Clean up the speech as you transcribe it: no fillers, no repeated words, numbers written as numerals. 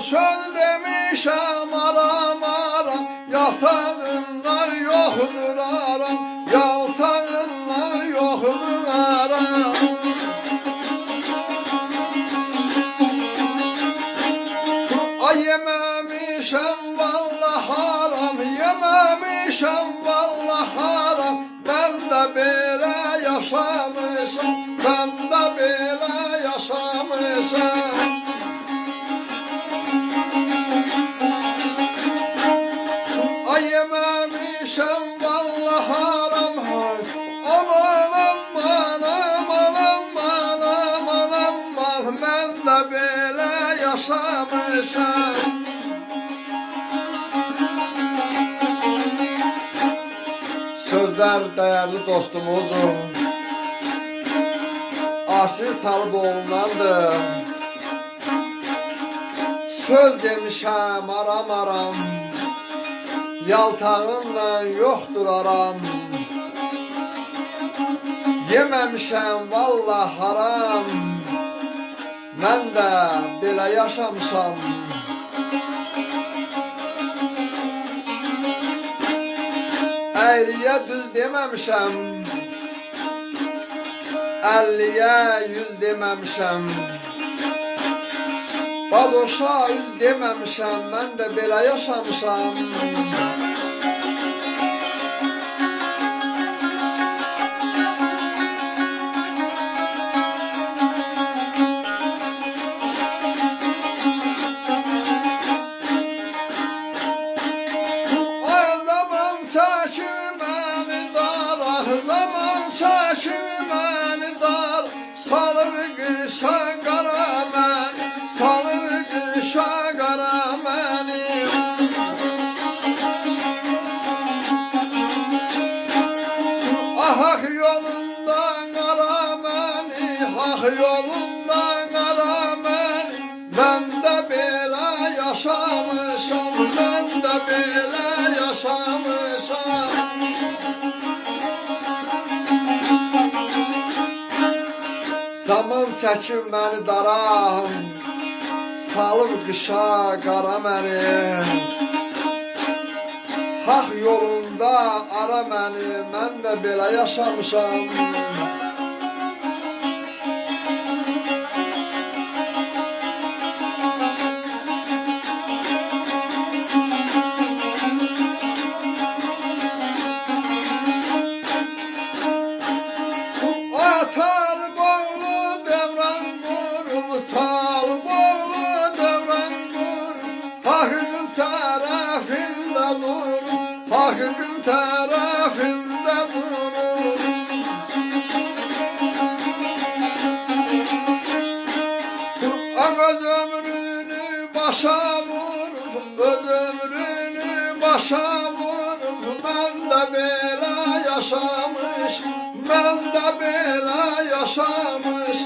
söz demişəm aram aram, yatağından yoxdur aram, yatağından yoxdur aram. Ay yeməmişəm vallah haram, yeməmişəm vallah haram. Ben de belə yaşamışam, ben de belə yaşamışam. Ay yeməmişəm vallah haram, aman aman aman aman aman aman, ben de belə yaşamışam. Sözler değerli dostumuzun Asir Talıboğlu'ndandır. Söz demişəm aram aram, yaltağınla yoxdur aram. Yeməmişəm vallah haram, mən də belə yaşamışam. Əyriyə düz deməmişəm, 50'ye 100 deməmişəm. Badoşa 100 deməmişəm, mən də belə yaşamışam. Zaman çəkməni dar, salır qışa qara mən, salır qışa qara mənim. Ah yolunda qara məni, ah yolunda qara məni. Mən də belə yaşamışam, mən də belə yaşamışam. Zaman çəkib məni dara, salıb qışa qara məni. Haq yolunda ara məni, mən də belə yaşamışam. Hakkın tarafında durur. Öz ömrünü başa vurur, öz ömrünü başa vurur. Ben de belə yaşamış, ben de belə yaşamış.